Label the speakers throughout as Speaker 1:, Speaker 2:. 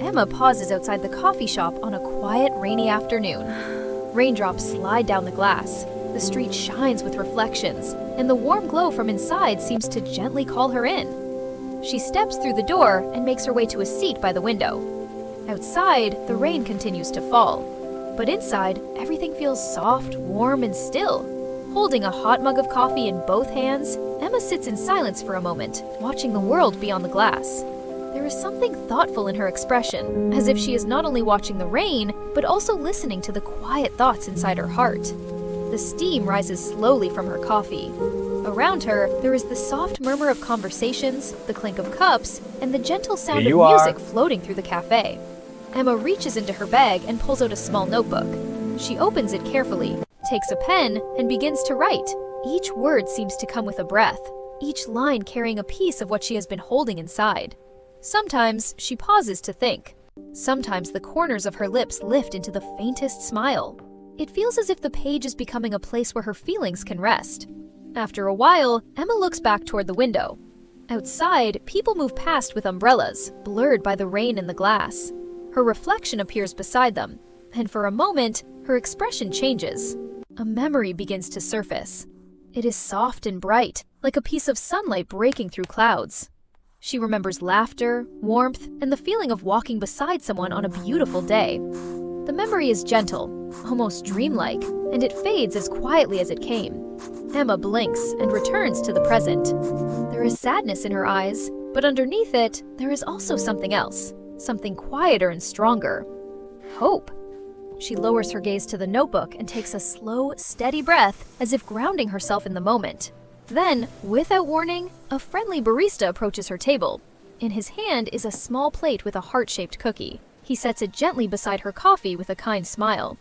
Speaker 1: Emma pauses outside the coffee shop on a quiet, rainy afternoon. Raindrops slide down the glass. The street shines with reflections, and the warm glow from inside seems to gently call her in. She steps through the door and makes her way to a seat by the window. Outside, the rain continues to fall, but inside, everything feels soft, warm, and still. Holding a hot mug of coffee in both hands, Emma sits in silence for a moment, watching the world beyond the glass. There is something thoughtful in her expression, as if she is not only watching the rain, but also listening to the quiet thoughts inside her heart. The steam rises slowly from her coffee. Around her, there is the soft murmur of conversations, the clink of cups, and the gentle sound of music floating through the cafe. Emma reaches into her bag and pulls out a small notebook. She opens it carefully, takes a pen, and begins to write. Each word seems to come with a breath, each line carrying a piece of what she has been holding inside. Sometimes she pauses to think. Sometimes the corners of her lips lift into the faintest smile. It feels as if the page is becoming a place where her feelings can rest. After a while, Emma looks back toward the window. Outside, people move past with umbrellas, blurred by the rain and the glass. Her reflection appears beside them, and for a moment, her expression changes. A memory begins to surface. It is soft and bright, like a piece of sunlight breaking through clouds. She remembers laughter, warmth, and the feeling of walking beside someone on a beautiful day. The memory is gentle, almost dreamlike, and it fades as quietly as it came. Emma blinks and returns to the present. There is sadness in her eyes, but underneath it, there is also something else, something quieter and stronger. Hope. She lowers her gaze to the notebook and takes a slow, steady breath, as if grounding herself in the moment. Then, without warning, a friendly barista approaches her table. In his hand is a small plate with a heart-shaped cookie. He sets it gently beside her coffee with a kind smile.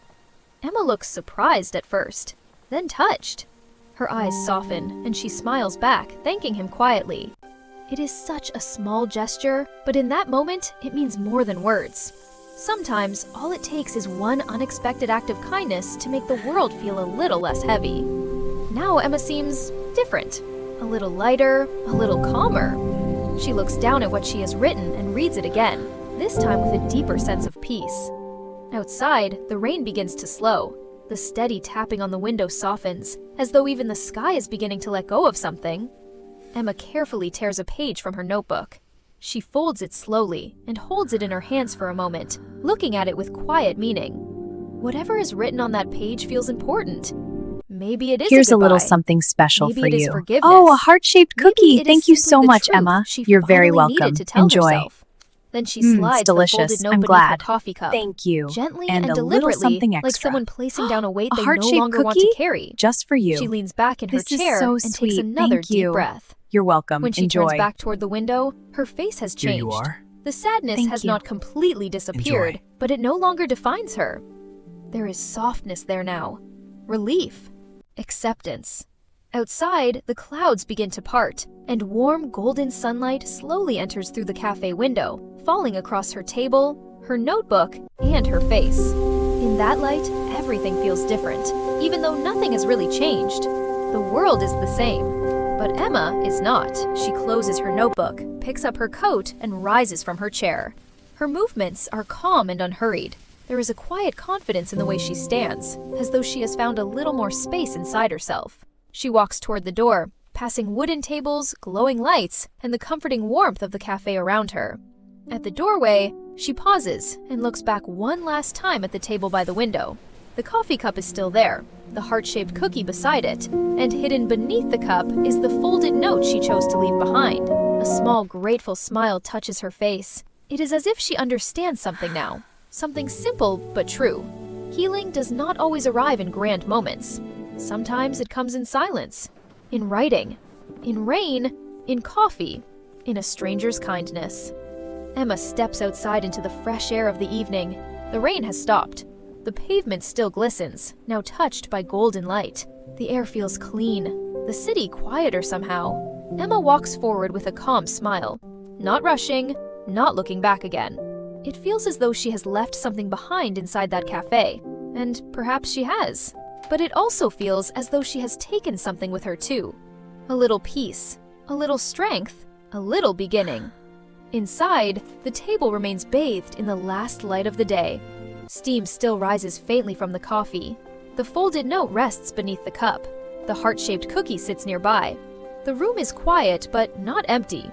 Speaker 1: Emma looks surprised at first, then touched. Her eyes soften, and she smiles back, thanking him quietly. It is such a small gesture, but in that moment, it means more than words. Sometimes, all it takes is one unexpected act of kindness to make the world feel a little less heavy. Now Emma seems different, a little lighter, a little calmer. She looks down at what she has written and reads it again, this time with a deeper sense of peace. Outside, the rain begins to slow. The steady tapping on the window softens, as though even the sky is beginning to let go of something. Emma carefully tears a page from her notebook. She folds it slowly and holds it in her hands for a moment, looking at it with quiet meaning. Whatever is written on that page feels important. Maybe it is
Speaker 2: Here's
Speaker 1: a
Speaker 2: a little
Speaker 1: goodbye.
Speaker 2: something special
Speaker 1: Maybe
Speaker 2: for
Speaker 1: it is
Speaker 2: you.
Speaker 1: forgiveness.
Speaker 2: Oh, a heart-shaped
Speaker 1: Maybe
Speaker 2: cookie.
Speaker 1: it is
Speaker 2: Thank you
Speaker 1: simply
Speaker 2: so
Speaker 1: the
Speaker 2: much,
Speaker 1: truth
Speaker 2: Emma.
Speaker 1: she
Speaker 2: You're very
Speaker 1: finally needed
Speaker 2: welcome.
Speaker 1: to tell
Speaker 2: Enjoy.
Speaker 1: herself. Then she
Speaker 2: It's
Speaker 1: slides the
Speaker 2: delicious.
Speaker 1: folded note
Speaker 2: I'm
Speaker 1: beneath her
Speaker 2: glad.
Speaker 1: coffee cup.
Speaker 2: Thank you.
Speaker 1: Gently
Speaker 2: And
Speaker 1: and
Speaker 2: a little
Speaker 1: deliberately,
Speaker 2: something
Speaker 1: like
Speaker 2: extra.
Speaker 1: someone placing down a weight
Speaker 2: A
Speaker 1: they no
Speaker 2: heart-shaped
Speaker 1: longer want
Speaker 2: cookie?
Speaker 1: to carry.
Speaker 2: Just for you.
Speaker 1: She leans back in her
Speaker 2: This is
Speaker 1: chair
Speaker 2: so
Speaker 1: and takes
Speaker 2: sweet.
Speaker 1: another
Speaker 2: Thank
Speaker 1: deep
Speaker 2: you.
Speaker 1: breath.
Speaker 2: You're welcome.
Speaker 1: When she
Speaker 2: Enjoy.
Speaker 1: turns back toward the window, her face has
Speaker 3: Here
Speaker 1: changed.
Speaker 3: you are.
Speaker 1: The sadness
Speaker 2: Thank
Speaker 1: has
Speaker 2: you.
Speaker 1: not completely disappeared,
Speaker 3: Enjoy.
Speaker 1: but it no longer defines her. There is softness there now. Relief. Acceptance. Outside, the clouds begin to part, and warm golden sunlight slowly enters through the cafe window, falling across her table, her notebook, and her face. In that light, everything feels different, even though nothing has really changed. The world is the same, but Emma is not. She closes her notebook, picks up her coat, and rises from her chair. Her movements are calm and unhurried. There is a quiet confidence in the way she stands, as though she has found a little more space inside herself. She walks toward the door, passing wooden tables, glowing lights, and the comforting warmth of the cafe around her. At the doorway, she pauses and looks back one last time at the table by the window. The coffee cup is still there, the heart-shaped cookie beside it, and hidden beneath the cup is the folded note she chose to leave behind. A small, grateful smile touches her face. It is as if she understands something now, something simple but true. Healing does not always arrive in grand moments. Sometimes it comes in silence, in writing, in rain, in coffee, in a stranger's kindness. Emma steps outside into the fresh air of the evening. The rain has stopped. The pavement still glistens, now touched by golden light. The air feels clean, the city quieter somehow. Emma walks forward with a calm smile, not rushing, not looking back again. It feels as though she has left something behind inside that cafe, and perhaps she has. But it also feels as though she has taken something with her too. A little peace, a little strength, a little beginning. Inside, the table remains bathed in the last light of the day. Steam still rises faintly from the coffee. The folded note rests beneath the cup. The heart-shaped cookie sits nearby. The room is quiet, but not empty.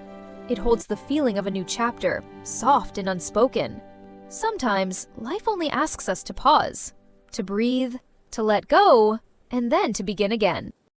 Speaker 1: It holds the feeling of a new chapter, soft and unspoken. Sometimes, life only asks us to pause, to breathe, to let go, and then to begin again.